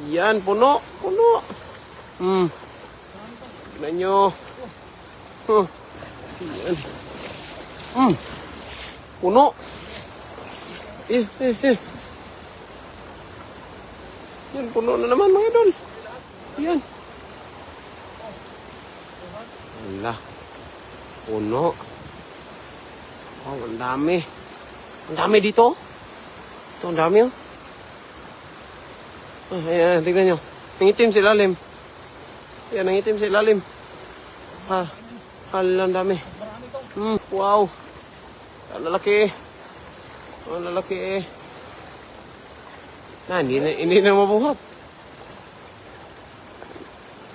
Yan, puno. Puno. Tignan nyo. Yan. Puno. Yan, puno na naman mga idol. Yan. Wala. Puno. Oh, ang dami. Ang dami dito. Ito, ang dami oh. Ayan, tignan nyo. Nangitim sa ilalim. Ayan, nangitim sa ilalim. Ang dami. Wow. Ang lalaki. Ang lalaki eh. Hindi na mabuhat.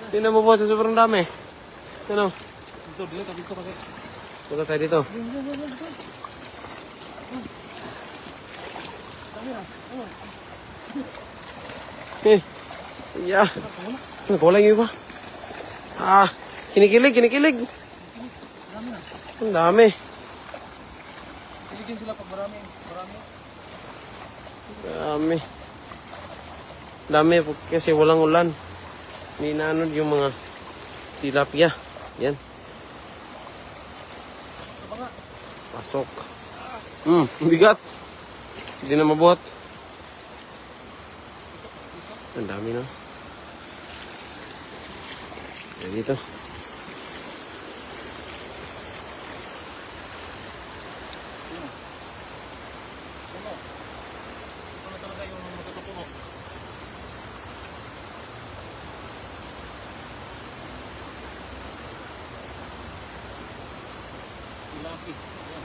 Hindi na mabuhat sa sobrang dami. Ano? Dito kasi. Dito tayo dito. Yeah. Kulang yung iba. Kinikilig. Ang dami. Kiligin sila pag marami. Dami kasi walang ulan. Hindi na ano yung mga tilapia. Yan. Pasok. Bigat. Hindi na mabuhat. Ang dami na. Yan dito.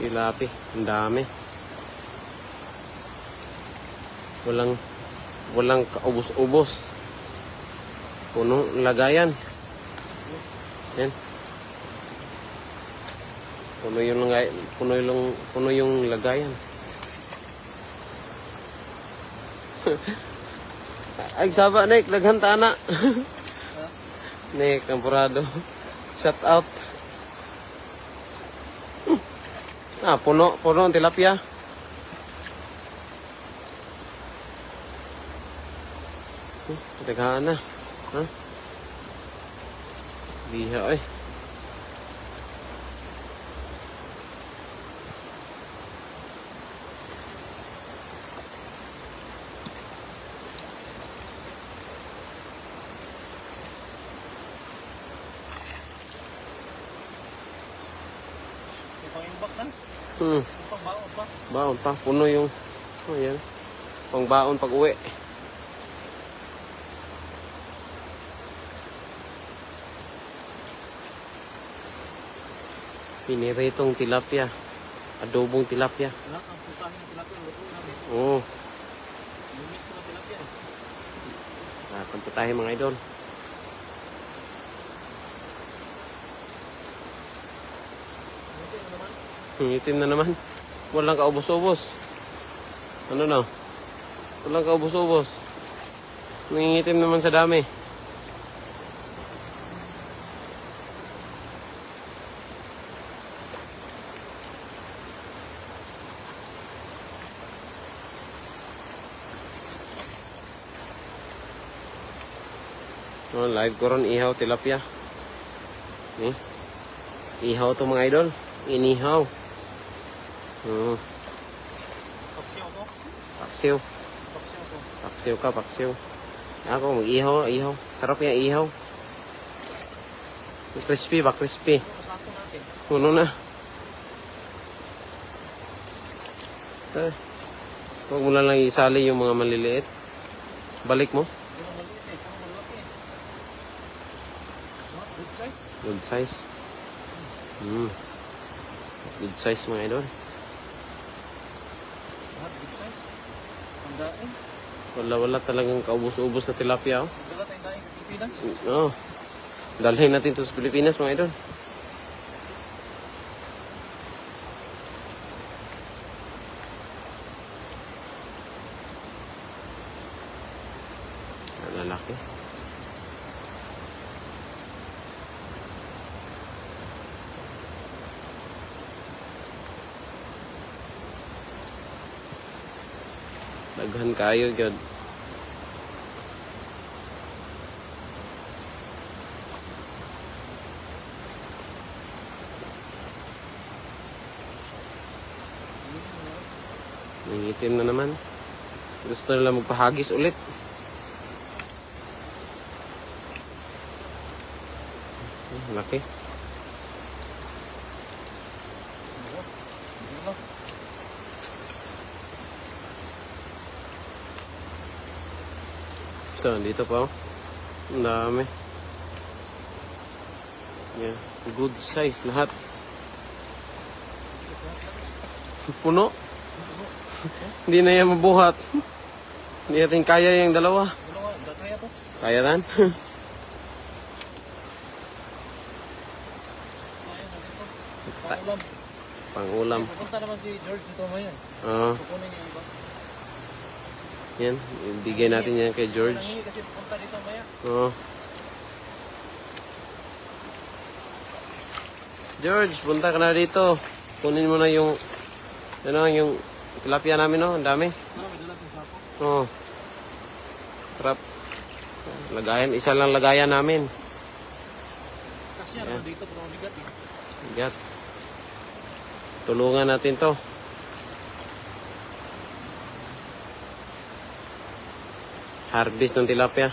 Tilapi, ang dami. Walang kaubos-ubos. Puno lagayan. Yan. Puno yung lagayan. Ay saba nek daghan ta ana. Nek Campurado. Shout out. Puno ang tilapia. Daghan na. Biha eh. Baon pa. Puno yung yan. Pang baon pag uwi. Piniritong tilapia. Adobong tilapia. Oo. Ang putahe mga idol. Itim na naman. Walang kaubos-ubos. Ano na? Walang kaubos-ubos. Nangingitim naman sa dami. Live ko ron ihaw tilapia. Ihaw to mga idol. Inihaw. Paksiw. Ako mag-ihaw. Sarap yung ihaw. Crispy ba? Crispy. Puno na. Huwag mo lang isali yung mga maliliit. Balik mo. Good size. Good size mga idol. Wala talagang kaubos-ubos na tilapia. Wala tayong daing sa Pilipinas. Oo. Dalhin natin ito sa Pilipinas mga idol. Lalaki. Daghan kayo gyud. Team na naman. Gusto nila magpahagis ulit. Laki. Ito, dito pa oh. Ang dami. Yeah. Good size lahat. Puno. Hindi na yan mabuhat. Hindi natin kaya yung dalawa. Kaya tan? Pang-ulam. Pupunta naman si George dito ngayon. Oo. Kukunin niya yung iba. Yan. Ibigay natin yan kay George. Nangingi kasi pupunta dito maya. Oo. George, punta ka na dito. Kunin mo na yung yung tilapia namin, no? Ang dami. May dala sa sako. Oo. Trap. Lagayan. Isa lang lagayan namin. Kasi yan, dito pero bigat eh. Bigat. Tulungan natin to. Harvest ng tilapia.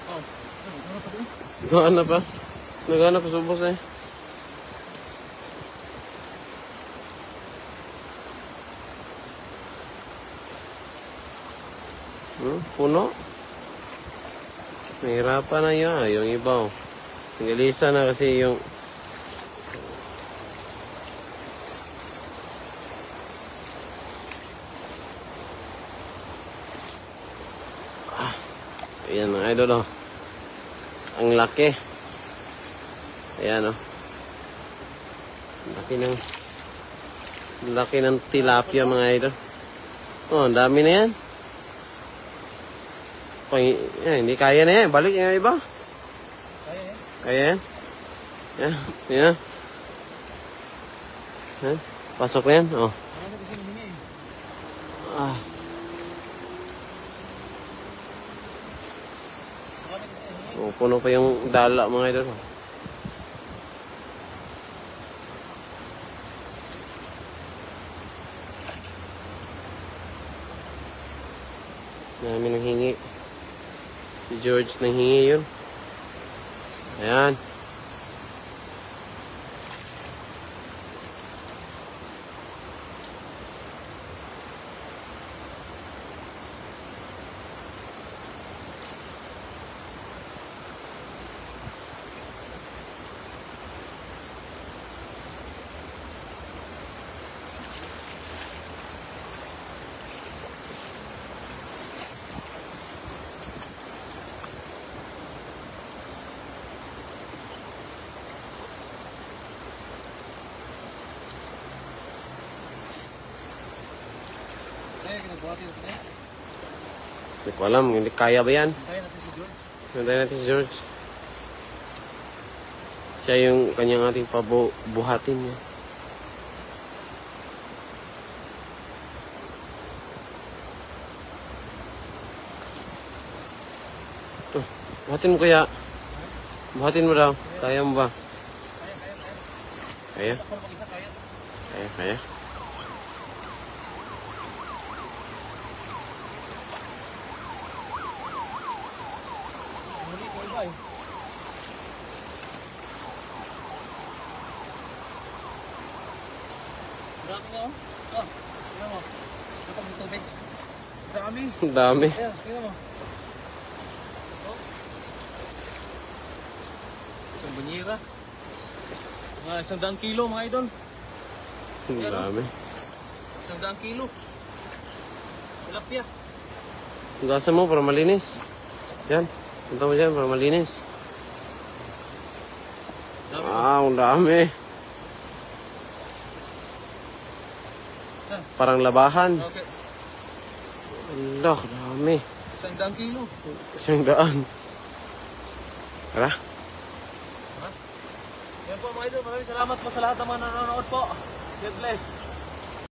Oh, ano pa doon? Nagana pa. Nagana pa subos eh. Puno. Mahirapan na yun. Yung iba oh. Tingalisa na kasi yung ayan mga idol oh. Ang laki. Ayan oh. Laki ng tilapia mga idol. Oh, ang dami na yan. Hindi kaya na yan. Balik yung iba. Kaya yan. Kaya yan. Yan. Yan. Yan. Pasok na yan. Oh. Marami kasi nahingi eh. Ah. Marami kasi nahingi. Oh, puno pa yung dala mga idol. Namin nang hingi. Si George nang hingi yun. Ayan. Kaya ginagawa natin ito. Hindi ko alam. Hindi kaya ba yan? Kaya natin si George. Hintayin natin si George. Siya yung kanyang ating pabuhatin niya. Ito. Buhatin mo kaya. Buhatin mo daw. Kaya mo ba? Kaya? Para mag-isa kaya. Kaya. Muli ko iba eh. Marami nga oh. Oh, tingnan mo. Kapag may tubig. Dami. Ang dami. Ayan, tingnan mo. Oh. Isang banyera. Mga 100 kilo mga idol. Ang dami. 100 kilo. Tilapia. Hugasan mo para malinis. Yan. Punta mo dyan para malinis. Dami. Wow, ang dami. Parang labahan. Okay. Allah, dami. 100 kilo. 100. Tara. Yan po mga idol, maraming salamat po sa lahat ng mga nanonood po. God bless.